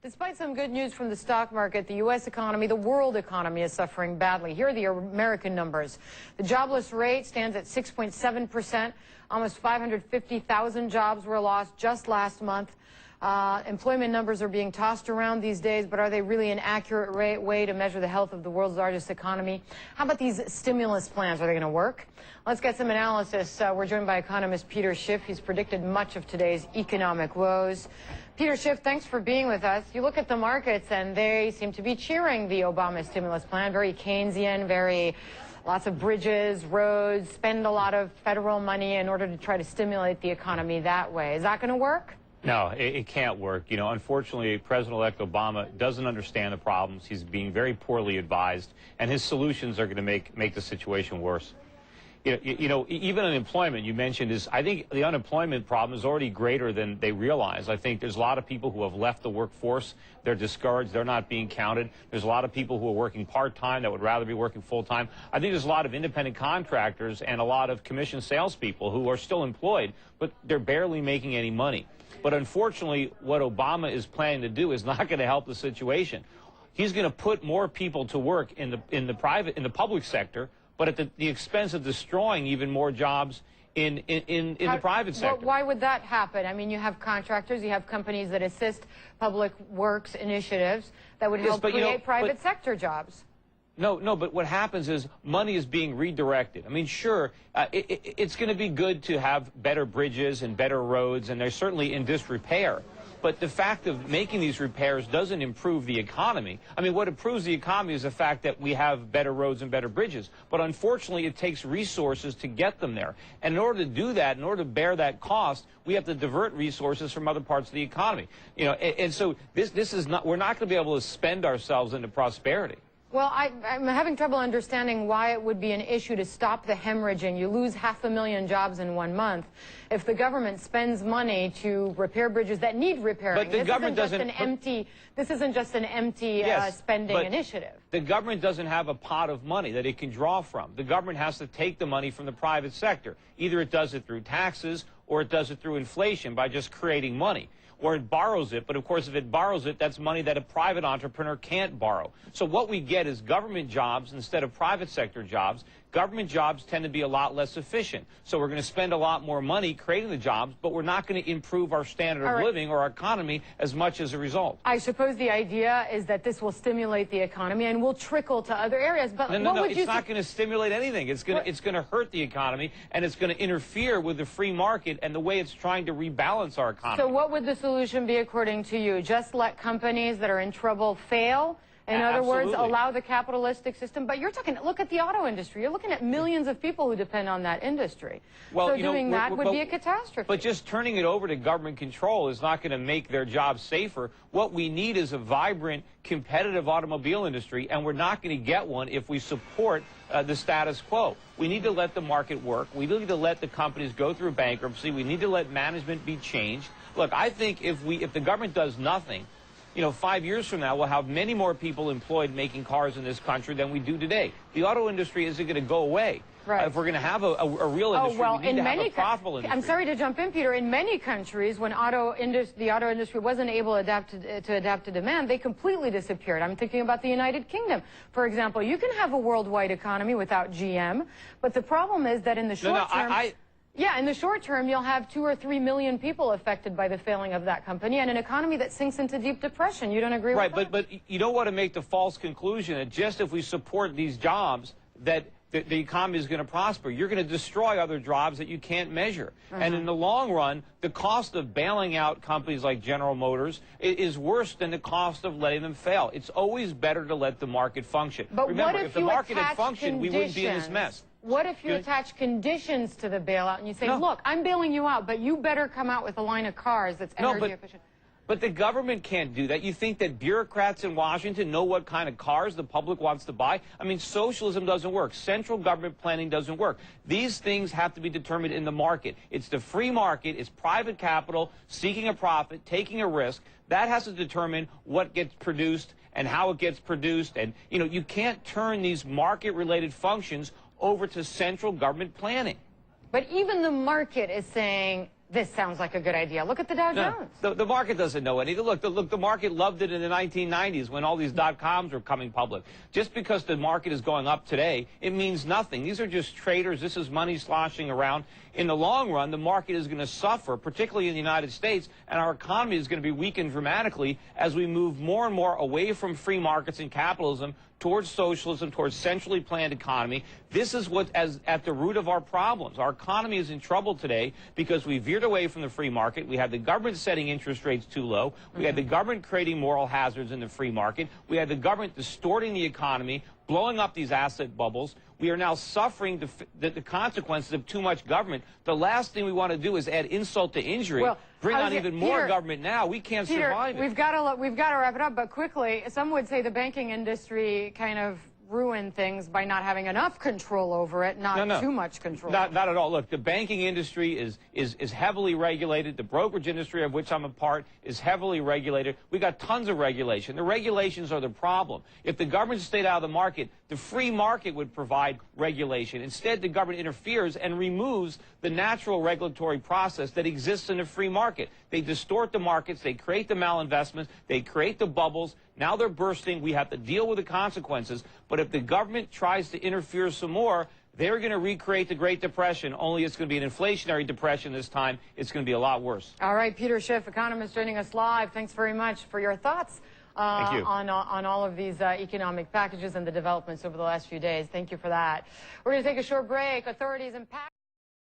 Despite some good news from the stock market, the U.S. economy, the world economy is suffering badly. Here are the American numbers. The jobless rate stands at 6.7%. Almost 550,000 jobs were lost just last month. Employment numbers are being tossed around these days, but are they really an accurate way to measure the health of the world's largest economy? How about these stimulus plans? Are they going to work? Let's get some analysis. We're joined by economist Peter Schiff. He's predicted much of today's economic woes. Peter Schiff, thanks for being with us. You look at the markets, and they seem to be cheering the Obama stimulus plan. Very Keynesian, lots of bridges, roads, spend a lot of federal money in order to try to stimulate the economy that way. Is that going to work? No, it can't work. You know, unfortunately, President-elect Obama doesn't understand the problems. He's being very poorly advised, and his solutions are going to make the situation worse. You know, even unemployment, you mentioned, I think the unemployment problem is already greater than they realize. I think there's a lot of people who have left the workforce. They're discouraged. They're not being counted. There's a lot of people who are working part-time that would rather be working full-time. I think there's a lot of independent contractors and a lot of commission salespeople who are still employed, but they're barely making any money. But unfortunately, what Obama is planning to do is not going to help the situation. He's going to put more people to work in the public sector, but at the expense of destroying even more jobs in the private sector. Well, why would that happen? I mean, you have contractors, you have companies that assist public works initiatives that would help create private sector jobs. No, but what happens is money is being redirected. I mean, sure, it's going to be good to have better bridges and better roads, and they're certainly in disrepair. But the fact of making these repairs doesn't improve the economy. I mean, what improves the economy is the fact that we have better roads and better bridges. But unfortunately, it takes resources to get them there. And in order to do that, in order to bear that cost, we have to divert resources from other parts of the economy. You know, and so this is not, we're not going to be able to spend ourselves into prosperity. Well, I'm having trouble understanding why it would be an issue to stop the hemorrhaging. You lose 500,000 jobs in 1 month. If the government spends money to repair bridges that need repairing, but the government doesn't. This isn't just an empty spending initiative. The government doesn't have a pot of money that it can draw from. The government has to take the money from the private sector. Either it does it through taxes or it does it through inflation by just creating money. Or it borrows it, but of course if it borrows it, that's money that a private entrepreneur can't borrow. So what we get is government jobs instead of private sector jobs. Government jobs tend to be a lot less efficient. So we're going to spend a lot more money creating the jobs, but we're not going to improve our standard of living or our economy as much as a result. I suppose the idea is that this will stimulate the economy and will trickle to other areas. But no, it's not going to stimulate anything. It's going to hurt the economy, and it's going to interfere with the free market and the way it's trying to rebalance our economy. So what would the solution be according to you? Just let companies that are in trouble fail? In other words, allow the capitalistic system. But you're talking, look at the auto industry. You're looking at millions of people who depend on that industry. Well, so doing that would be a catastrophe. But just turning it over to government control is not going to make their jobs safer. What we need is a vibrant, competitive automobile industry, and we're not going to get one if we support the status quo. We need to let the market work. We need to let the companies go through bankruptcy. We need to let management be changed. Look, I think if the government does nothing, you know, 5 years from now, we'll have many more people employed making cars in this country than we do today. The auto industry isn't going to go away. Right. If we're going to have a real industry, we need to have a profitable industry. I'm sorry to jump in, Peter. In many countries, when the auto industry wasn't able to adapt to demand, they completely disappeared. I'm thinking about the United Kingdom. For example, you can have a worldwide economy without GM, but the problem is that in the short term... Yeah, in the short term, you'll have 2 or 3 million people affected by the failing of that company and an economy that sinks into deep depression. You don't agree with that? Right, but you don't want to make the false conclusion that just if we support these jobs that the economy is going to prosper. You're going to destroy other jobs that you can't measure. And in the long run, the cost of bailing out companies like General Motors is worse than the cost of letting them fail. It's always better to let the market function. But remember, what if the market had functioned, we wouldn't be in this mess. What if you attach conditions to the bailout and you say, look, I'm bailing you out, but you better come out with a line of cars that's energy efficient? But the government can't do that. You think that bureaucrats in Washington know what kind of cars the public wants to buy? I mean, socialism doesn't work. Central government planning doesn't work. These things have to be determined in the market. It's the free market. It's private capital seeking a profit, taking a risk. That has to determine what gets produced and how it gets produced. And, you know, you can't turn these market-related functions over to central government planning. But even the market is saying this sounds like a good idea. Look at the Dow Jones. The market doesn't know anything. Look, the market loved it in the 1990s when all these dot-coms were coming public. Just because the market is going up today, it means nothing. These are just traders. This is money sloshing around. In the long run, the market is going to suffer, particularly in the United States, and our economy is going to be weakened dramatically as we move more and more away from free markets and capitalism towards socialism, towards centrally planned economy. This is what is at the root of our problems. Our economy is in trouble today because we veered away from the free market. We had the government setting interest rates too low. We had the government creating moral hazards in the free market. We had the government distorting the economy, blowing up these asset bubbles. We are now suffering the consequences of too much government. The last thing we want to do is add insult to injury. Well, bring on even more government now. We can't survive it. We've got to wrap it up, but quickly, some would say the banking industry kind of ruined things by not having enough control over it, not too much control. Not at all. Look, the banking industry is heavily regulated. The brokerage industry, of which I'm a part, is heavily regulated. We got tons of regulation. The regulations are the problem. If the government stayed out of the market, the free market would provide regulation. Instead, the government interferes and removes the natural regulatory process that exists in the free market. They distort the markets. They create the malinvestments. They create the bubbles. Now they're bursting. We have to deal with the consequences. But if the government tries to interfere some more, they're going to recreate the Great Depression, only it's going to be an inflationary depression this time. It's going to be a lot worse. All right, Peter Schiff, economist, joining us live. Thanks very much for your thoughts on all of these economic packages and the developments over the last few days. Thank you for that. We're going to take a short break. Authorities in